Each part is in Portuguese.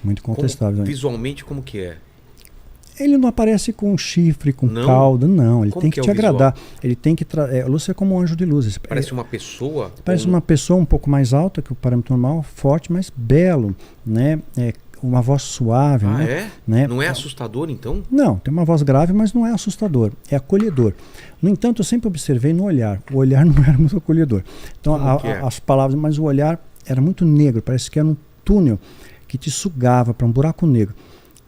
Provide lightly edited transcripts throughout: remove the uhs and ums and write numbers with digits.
Muito contestável. Visualmente, como que é? Ele não aparece com chifre, com Não? cauda, não. Ele Como tem que que é te o visual? agradar. Ele tem que... Lúcio é como um anjo de luz. Parece uma pessoa? Parece uma pessoa um pouco mais alta que o parâmetro normal, forte, mas belo, né? Uma voz suave. Ah, né? é? Né? Não é assustador, então? Não, tem uma voz grave, mas não é assustador, é acolhedor. No entanto, eu sempre observei no olhar. O olhar não era muito acolhedor. Então, as palavras, mas o olhar era muito negro, parece que era um túnel que te sugava para um buraco negro.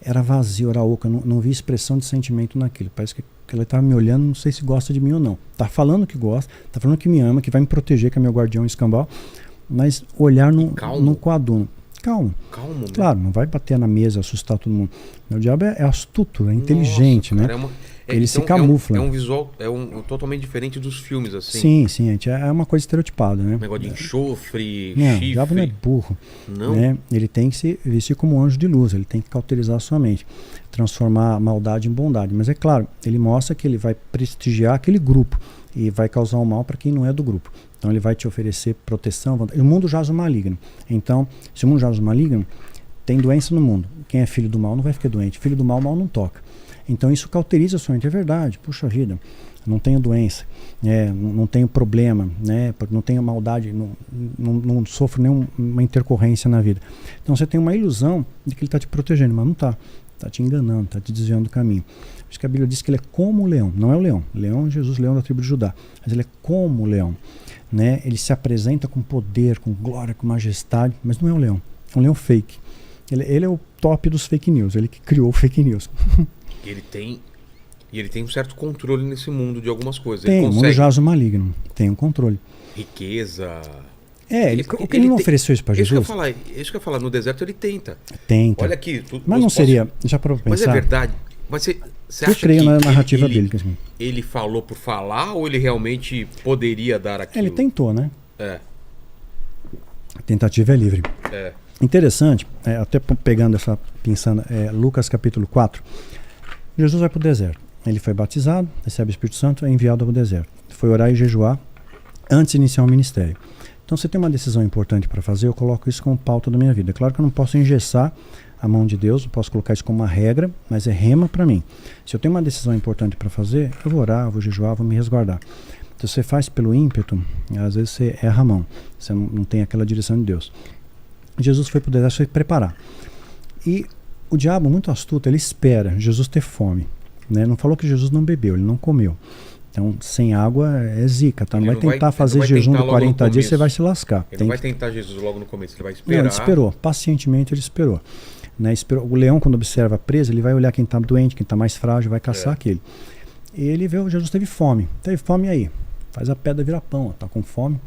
Era vazio, era oco, não vi expressão de sentimento naquilo. Parece que ela estava me olhando, não sei se gosta de mim ou não. Tá falando que gosta, tá falando que me ama, que vai me proteger, que é meu guardião escambau, mas o olhar não coaduna. Calmo. Calmo, né? Claro, não vai bater na mesa, assustar todo mundo. O diabo é astuto, é inteligente, cara, né? Ele se camufla. É um visual totalmente diferente dos filmes, assim. Sim, gente, é uma coisa estereotipada, né? Um negócio de enxofre, não, chifre. O diabo não é burro. Não? Né? Ele tem que se vestir como um anjo de luz, ele tem que cauterizar a sua mente, transformar a maldade em bondade. Mas é claro, ele mostra que ele vai prestigiar aquele grupo e vai causar um mal para quem não é do grupo. Então ele vai te oferecer proteção. O mundo jaz o maligno. Então, se o mundo jaz o maligno, tem doença no mundo. Quem é filho do mal não vai ficar doente. Filho do mal, o mal não toca. Então isso cauteriza a sua mente. É verdade. Puxa vida, não tenho doença, não tenho problema, né? Não tenho maldade, não sofro nenhuma intercorrência na vida. Então você tem uma ilusão de que ele está te protegendo, mas não está. Está te enganando, está te desviando do caminho. Acho que a Bíblia diz que ele é como o leão. Não é o leão. Leão, Jesus, leão da tribo de Judá. Mas ele é como o leão. Né? Ele se apresenta com poder, com glória, com majestade, mas não é um leão. É um leão fake. Ele é o top dos fake news. Ele que criou o fake news. E ele tem um certo controle nesse mundo de algumas coisas. Tem, ele o consegue... mundo jaz o maligno. Tem um controle. Riqueza... ele não ofereceu isso para Jesus? Isso que eu ia falar, no deserto ele tenta. Tenta. Olha aqui. Mas não seria, já para pensar... Mas é verdade. Mas você acha eu creio na narrativa dele. Ele falou por falar ou ele realmente poderia dar aquilo? Ele tentou, né? É. A tentativa é livre. É. Interessante, até pegando essa pensando, Lucas capítulo 4, Jesus vai para o deserto. Ele foi batizado, recebe o Espírito Santo, é enviado ao deserto. Foi orar e jejuar antes de iniciar o ministério. Então, se tem uma decisão importante para fazer, eu coloco isso como pauta da minha vida. É claro que eu não posso engessar a mão de Deus, eu posso colocar isso como uma regra, mas é rema para mim. Se eu tenho uma decisão importante para fazer, eu vou orar, vou jejuar, vou me resguardar. Se você faz pelo ímpeto, às vezes você erra a mão, você não tem aquela direção de Deus. Jesus foi para o deserto se preparar. E o diabo, muito astuto, ele espera Jesus ter fome. Né? Não falou que Jesus não bebeu, ele não comeu. Então, sem água é zica, tá? Não vai tentar fazer jejum de 40 dias, você vai se lascar. Ele não vai tentar Jesus logo no começo, ele vai esperar. Não, ele esperou, pacientemente ele esperou. Né? O leão, quando observa a presa, ele vai olhar quem está doente, quem está mais frágil, vai caçar aquele. E ele vê, Jesus teve fome. Teve fome aí. Faz a pedra virar pão, tá com fome?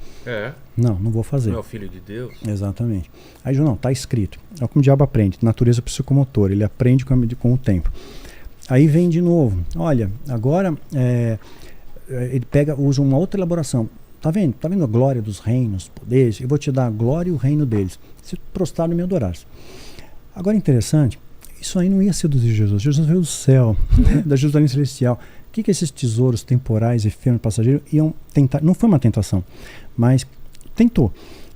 Não vou fazer. Não é o filho de Deus? Exatamente. Aí, não, tá escrito. É como o diabo aprende, natureza psicomotora, ele aprende com o tempo. Aí vem de novo, olha, agora ele usa uma outra elaboração. Tá vendo a glória dos reinos, poderes? Eu vou te dar a glória e o reino deles. Se prostrar e me adorares. Agora, interessante, isso aí não ia seduzir Jesus. Jesus veio do céu, da Jerusalém celestial. O que esses tesouros temporais, efêmeros, passageiros iam tentar? Não foi uma tentação, mas tentou,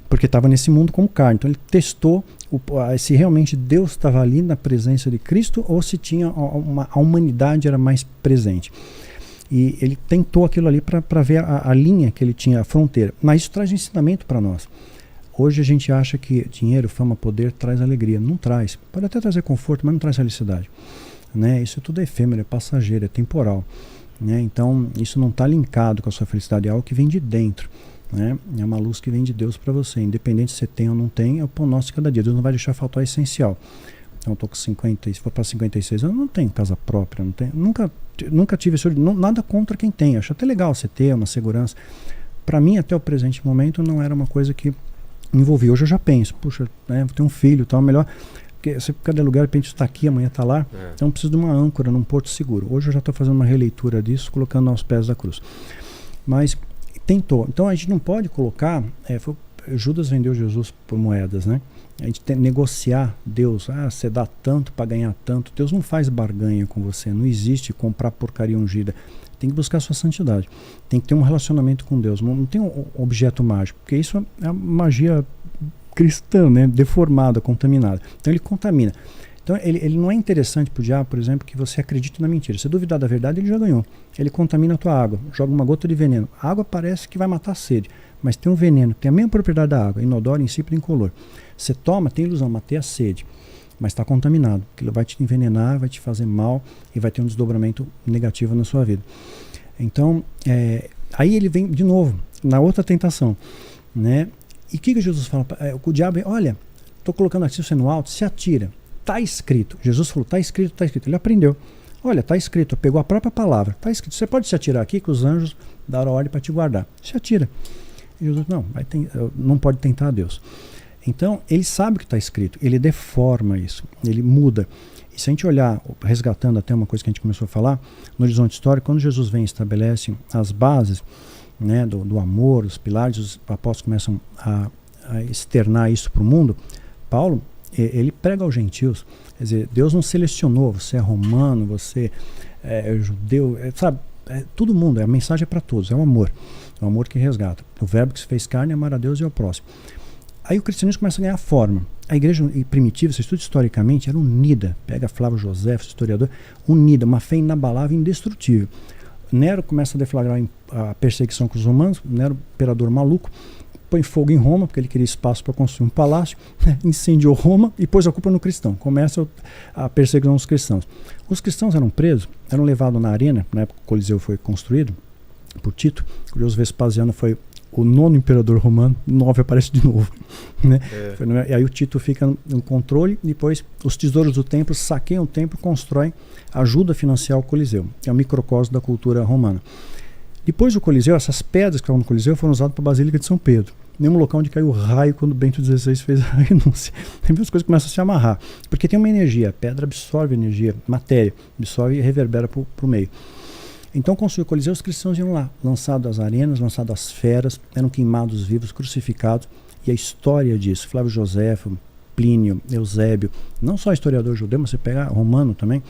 porque estava nesse mundo como carne. Então ele testou se realmente Deus estava ali na presença de Cristo ou se tinha a humanidade era mais presente. E ele tentou aquilo ali para ver a linha que ele tinha, a fronteira. Mas isso traz um ensinamento para nós. Hoje a gente acha que dinheiro, fama, poder traz alegria. Não traz. Pode até trazer conforto, mas não traz felicidade. Né? Isso tudo é efêmero, é passageiro, é temporal. Né? Então isso não está linkado com a sua felicidade, é algo que vem de dentro. Né? É uma luz que vem de Deus para você. Independente se você tem ou não tem, é o pão nosso de cada dia. Deus não vai deixar faltar o essencial. Então eu estou com 50, se for para 56 anos, eu não tenho casa própria. Não tenho, nunca tive isso. Nada contra quem tem. Acho até legal você ter uma segurança. Para mim, até o presente momento, não era uma coisa que me envolvia. Hoje eu já penso, puxa, né, vou ter um filho, tal, melhor. Porque você, cada lugar, de repente está aqui, amanhã está lá. Então eu preciso de uma âncora num porto seguro. Hoje eu já estou fazendo uma releitura disso, colocando aos pés da cruz. Mas tentou. Então a gente não pode colocar. Judas vendeu Jesus por moedas, né? A gente tem que negociar Deus. Você dá tanto para ganhar tanto. Deus não faz barganha com você. Não existe comprar porcaria ungida. Tem que buscar a sua santidade. Tem que ter um relacionamento com Deus. Não tem um objeto mágico. Porque isso é magia cristã, né? Deformada, contaminada. Então ele contamina. Então ele não é interessante para o diabo, por exemplo, que você acredite na mentira. Se duvidar da verdade, ele já ganhou. Ele contamina a tua água, joga uma gota de veneno. A água parece que vai matar a sede, mas tem um veneno, tem a mesma propriedade da água, inodoro, insípido e incolor. Você toma, tem ilusão, matei a sede, mas está contaminado. Aquilo vai te envenenar, vai te fazer mal e vai ter um desdobramento negativo na sua vida. Então, aí ele vem de novo, na outra tentação, né? E o que Jesus fala? O diabo, olha, estou colocando aqui você no alto, se atira. Está escrito. Jesus falou, está escrito, está escrito. Ele aprendeu. Olha, está escrito, pegou a própria palavra. Está escrito, você pode se atirar aqui que os anjos deram ordem para te guardar. Se atira. E Jesus, não pode tentar a Deus. Então, ele sabe o que está escrito, ele deforma isso, ele muda. E se a gente olhar, resgatando até uma coisa que a gente começou a falar, no horizonte histórico, quando Jesus vem e estabelece as bases, né, do amor, os pilares, os apóstolos começam a externar isso para o mundo, Paulo, ele prega aos gentios. Quer dizer, Deus não selecionou, você é romano, você é judeu, sabe? Todo mundo, a mensagem é para todos, é o amor que resgata. O verbo que se fez carne é amar a Deus e ao próximo. Aí o cristianismo começa a ganhar forma. A igreja primitiva, se estuda historicamente, era unida. Pega Flávio José, historiador, unida, uma fé inabalável e indestrutível. Nero começa a deflagrar a perseguição com os romanos, Nero, imperador maluco, põe fogo em Roma, porque ele queria espaço para construir um palácio, incendiou Roma e pôs a culpa no cristão. Começa a perseguição dos cristãos. Os cristãos eram presos, eram levados na arena, na época que o Coliseu foi construído, por Tito. Curioso, Vespasiano foi o 9º imperador romano, 9 aparece de novo. Né? E aí o Tito fica no controle, depois os tesouros do templo saqueiam o templo e constroem, ajuda a financiar o Coliseu. É o microcosmo da cultura romana. Depois do Coliseu, essas pedras que estavam no Coliseu foram usadas para a Basílica de São Pedro. Mesmo local onde caiu o raio quando Bento XVI fez a renúncia. Tem as coisas começam a se amarrar. Porque tem uma energia, a pedra absorve energia, matéria, absorve e reverbera para o meio. Então, construiu o Coliseu, os cristãos iam lá, lançados às arenas, lançados às feras, eram queimados vivos, crucificados. E a história disso, Flávio Joséfo, Plínio, Eusébio, não só historiador judeu, mas você pega romano também,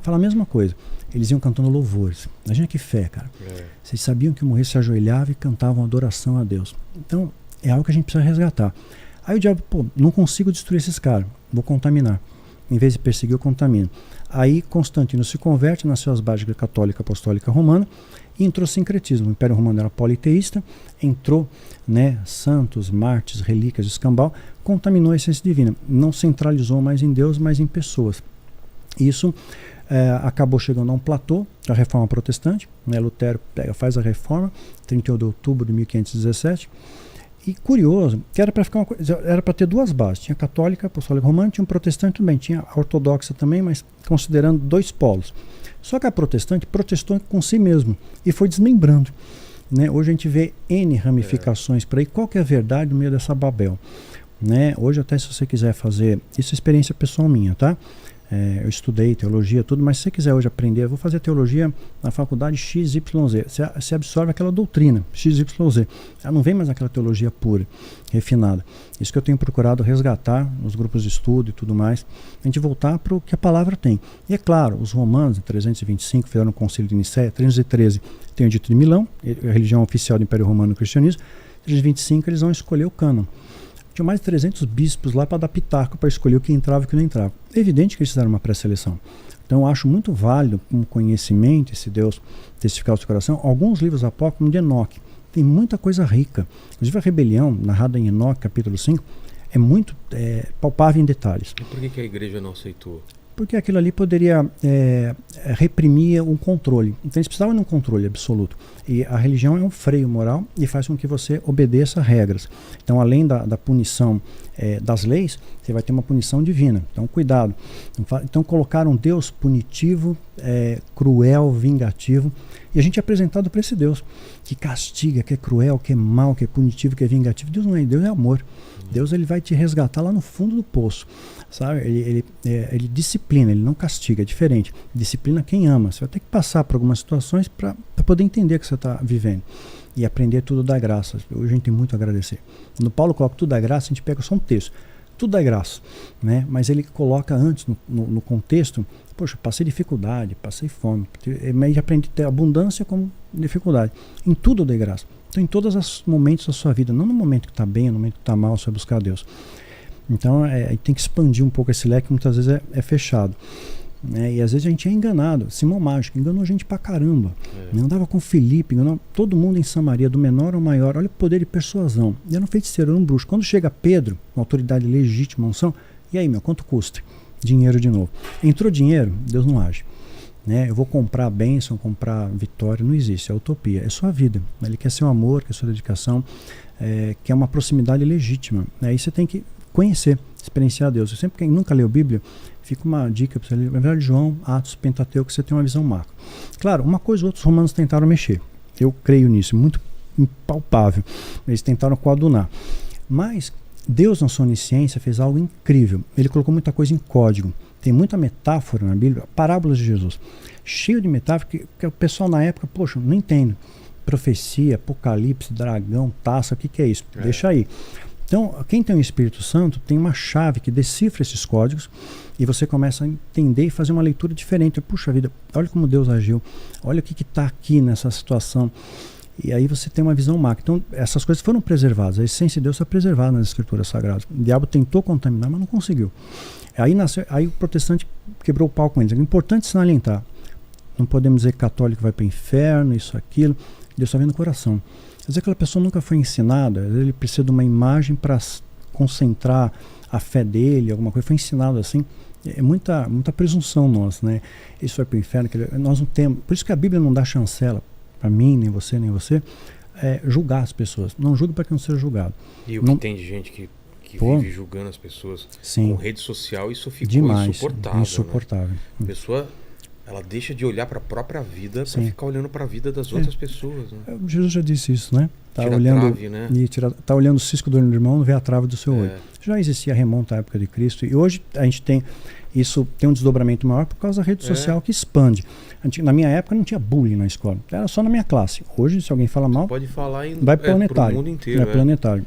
fala a mesma coisa. Eles iam cantando louvores. Imagina que fé, cara. Vocês sabiam que o morrer se ajoelhava e cantavam adoração a Deus. Então, é algo que a gente precisa resgatar. Aí o diabo, não consigo destruir esses caras, vou contaminar. Em vez de perseguir, eu contamino. Aí Constantino se converte, nasceu as bases católica, apostólica, romana, e entrou o sincretismo. O Império Romano era politeísta, entrou, né, santos, mártires, relíquias, escambau, contaminou a essência divina. Não centralizou mais em Deus, mas em pessoas. Isso acabou chegando a um platô, a reforma protestante, né, Lutero faz a reforma, 31 de outubro de 1517, e curioso, que era para ter duas bases, tinha a católica, a apostólica romana, tinha um protestante também, tinha a ortodoxa também, mas considerando dois polos. Só que a protestante protestou com si mesmo e foi desmembrando. Né? Hoje a gente vê N ramificações por aí, qual que é a verdade no meio dessa Babel? Né? Hoje até se você quiser fazer, isso é experiência pessoal minha, tá? Eu estudei teologia, tudo, mas se você quiser hoje aprender, eu vou fazer teologia na faculdade XYZ. Você absorve aquela doutrina, XYZ. Ela não vem mais aquela teologia pura, refinada. Isso que eu tenho procurado resgatar nos grupos de estudo e tudo mais, a gente voltar para o que a palavra tem. E é claro, os romanos, em 325, fizeram o concílio de Nicéia, 313 tem o Edito de Milão, a religião oficial do Império Romano, o cristianismo, 325 eles vão escolher o cânon. Tinha mais de 300 bispos lá para dar pitaco, para escolher o que entrava e o que não entrava. É evidente que eles fizeram uma pré-seleção. Então eu acho muito válido, como conhecimento, se Deus testificar o seu coração, alguns livros apócrifos de Enoque. Tem muita coisa rica. Inclusive a rebelião, narrada em Enoque, capítulo 5, é muito palpável em detalhes. E por que a igreja não aceitou? Porque aquilo ali poderia reprimir um controle. Então eles precisavam de um controle absoluto. E a religião é um freio moral e faz com que você obedeça regras. Então, além da punição das leis, você vai ter uma punição divina. Então, cuidado. Então, colocaram Deus punitivo, cruel, vingativo. E a gente é apresentado para esse Deus que castiga, que é cruel, que é mau, que é punitivo, que é vingativo. Deus não é, Deus é amor. Deus ele vai te resgatar lá no fundo do poço. Sabe? Ele disciplina, ele não castiga, é diferente. Disciplina quem ama. Você vai ter que passar por algumas situações para poder entender o que você está vivendo. E aprender tudo da graça. Hoje a gente tem muito a agradecer. Quando Paulo coloca tudo da graça, a gente pega só um texto. Tudo é graça, né? Mas ele coloca antes no contexto, poxa, passei dificuldade, passei fome, mas aprendi a ter abundância como dificuldade. Em tudo eu dei graça. Então, em todos os momentos da sua vida, não no momento que está bem, no momento que está mal, você vai buscar Deus. Então, tem que expandir um pouco esse leque, muitas vezes é fechado. Né? E às vezes a gente é enganado. Simão Mágico enganou gente pra caramba. Andava com Filipe, enganou todo mundo em Samaria, do menor ao maior. Olha o poder de persuasão. E era um feiticeiro, era um bruxo. Quando chega Pedro, uma autoridade legítima, unção, e aí, quanto custa? Dinheiro de novo. Entrou dinheiro, Deus não age. Né? Eu vou comprar a bênção, comprar vitória, não existe, é utopia, é sua vida. Ele quer seu amor, quer sua dedicação, quer uma proximidade legítima. Aí você tem que conhecer, experienciar Deus. Eu sempre, quem nunca leu Bíblia, fica uma dica para você ler. Na verdade, João, Atos, Pentateuco, você tem uma visão macro. Claro, uma coisa ou outra os romanos tentaram mexer. Eu creio nisso, muito impalpável. Eles tentaram coadunar. Mas Deus, na sua onisciência, fez algo incrível. Ele colocou muita coisa em código. Tem muita metáfora na Bíblia, parábolas de Jesus. Cheio de metáfora que o pessoal na época, poxa, não entendo. Profecia, apocalipse, dragão, taça, o que é isso? Deixa aí. Então, quem tem o Espírito Santo tem uma chave que decifra esses códigos e você começa a entender e fazer uma leitura diferente. Puxa vida, olha como Deus agiu, olha o que está aqui nessa situação. E aí você tem uma visão macro. Então, essas coisas foram preservadas, a essência de Deus está preservada nas Escrituras Sagradas. O diabo tentou contaminar, mas não conseguiu. Aí o protestante quebrou o pau com eles. É importante salientar. Não podemos dizer que católico vai para o inferno, isso, aquilo. Deus está vendo o coração. Quer dizer que aquela pessoa nunca foi ensinada, ele precisa de uma imagem para concentrar a fé dele, alguma coisa. Foi ensinado assim. É muita presunção nossa, né? Isso vai para o inferno. Nós não temos. Por isso que a Bíblia não dá chancela para mim, nem você, julgar as pessoas. Não julgue para que não seja julgado. E o que tem de gente que vive julgando as pessoas com rede social, isso ficou insuportável. Né? A pessoa, ela deixa de olhar para a própria vida para ficar olhando para a vida das outras pessoas. Né? Jesus já disse isso, né? Tira olhando, a trave, né? Tá olhando o cisco do olho do irmão, não vê a trave do seu olho. Já existia, remonta à época de Cristo. E hoje a gente tem um desdobramento maior por causa da rede social que expande. Na minha época não tinha bullying na escola, era só na minha classe. Hoje, se alguém fala mal, pode falar vai planetário. Pro mundo inteiro, planetário.